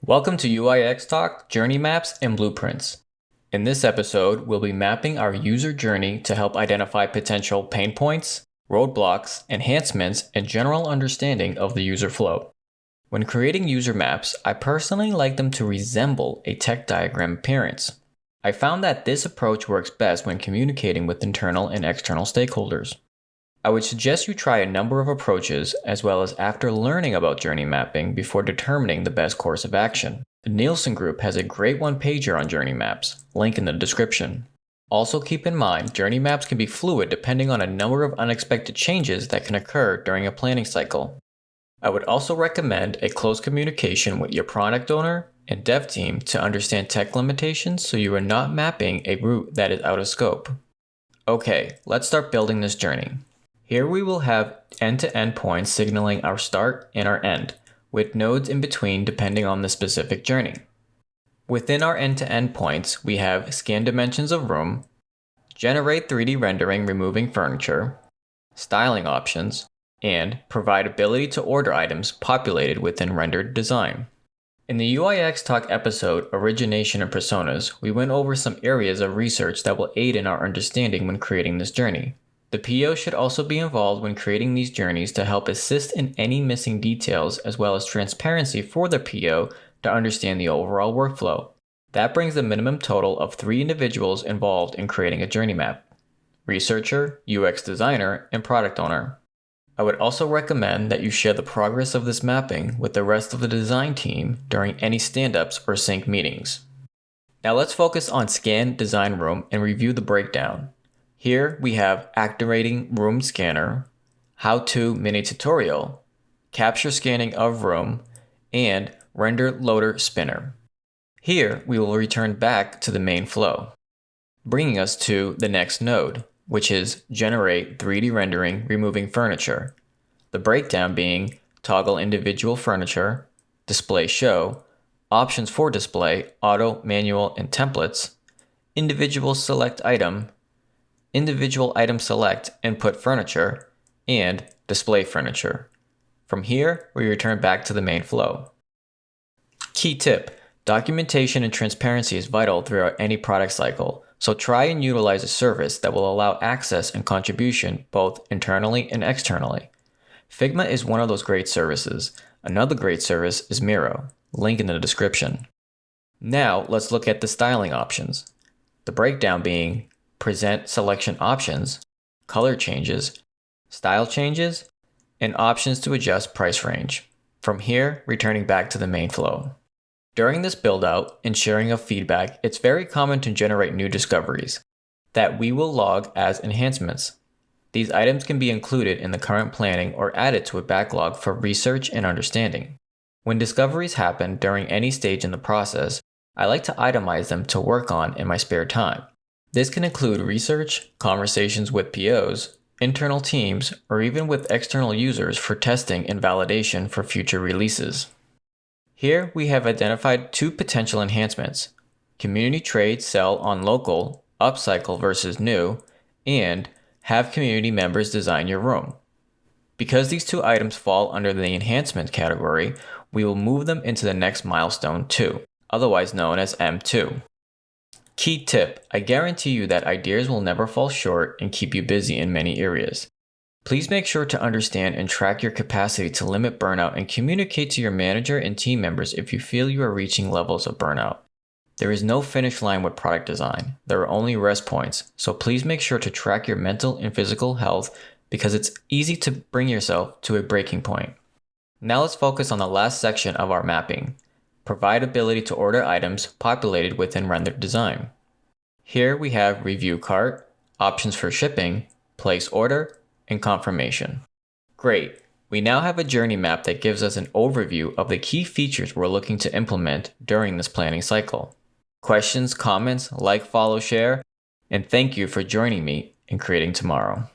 Welcome to UIXTalk, Journey Maps, and Blueprints. In this episode, we'll be mapping our user journey to help identify potential pain points, roadblocks, enhancements, and general understanding of the user flow. When creating user maps, I personally like them to resemble a tech diagram appearance. I found that this approach works best when communicating with internal and external stakeholders. I would suggest you try a number of approaches as well as after learning about journey mapping before determining the best course of action. The Nielsen Group has a great one-pager on journey maps, link in the description. Also keep in mind, journey maps can be fluid depending on a number of unexpected changes that can occur during a planning cycle. I would also recommend a close communication with your product owner and dev team to understand tech limitations so you are not mapping a route that is out of scope. Okay, let's start building this journey. Here we will have end-to-end points signaling our start and our end, with nodes in between depending on the specific journey. Within our end-to-end points, we have scan dimensions of room, generate 3D rendering removing furniture, styling options, and provide ability to order items populated within rendered design. In the UIXTalk episode, Origination and Personas, we went over some areas of research that will aid in our understanding when creating this journey. The PO should also be involved when creating these journeys to help assist in any missing details as well as transparency for the PO to understand the overall workflow. That brings the minimum total of 3 individuals involved in creating a journey map: researcher, UX designer, and product owner. I would also recommend that you share the progress of this mapping with the rest of the design team during any stand-ups or sync meetings. Now let's focus on Scan Design Room and review the breakdown. Here we have Activating Room Scanner, How-To Mini Tutorial, Capture Scanning of Room, and Render Loader Spinner. Here we will return back to the main flow, bringing us to the next node, which is Generate 3D Rendering Removing Furniture. The breakdown being Toggle Individual Furniture, Display Show, Options for Display, Auto, Manual, and Templates, Individual Select Item, Individual Item Select and Put Furniture, and Display Furniture. From here, we return back to the main flow. Key tip: documentation and transparency is vital throughout any product cycle, so try and utilize a service that will allow access and contribution both internally and externally. Figma is one of those great services. Another great service is Miro, link in the description. Now let's look at the styling options. The breakdown being Present Selection Options, Color Changes, Style Changes, and Options to adjust price range. From here, returning back to the main flow. During this build-out and sharing of feedback, it's very common to generate new discoveries that we will log as enhancements. These items can be included in the current planning or added to a backlog for research and understanding. When discoveries happen during any stage in the process, I like to itemize them to work on in my spare time. This can include research, conversations with POs, internal teams, or even with external users for testing and validation for future releases. Here we have identified 2 potential enhancements: community trade sell on local, upcycle versus new, and have community members design your room. Because these 2 items fall under the enhancement category, we will move them into the next milestone 2, otherwise known as M2. Key tip: I guarantee you that ideas will never fall short and keep you busy in many areas. Please make sure to understand and track your capacity to limit burnout and communicate to your manager and team members if you feel you are reaching levels of burnout. There is no finish line with product design. There are only rest points, so please make sure to track your mental and physical health because it's easy to bring yourself to a breaking point. Now let's focus on the last section of our mapping. Provide ability to order items populated within rendered design. Here we have Review Cart, Options for Shipping, Place Order, and Confirmation. Great! We now have a journey map that gives us an overview of the key features we're looking to implement during this planning cycle. Questions, comments, like, follow, share, and thank you for joining me in creating tomorrow.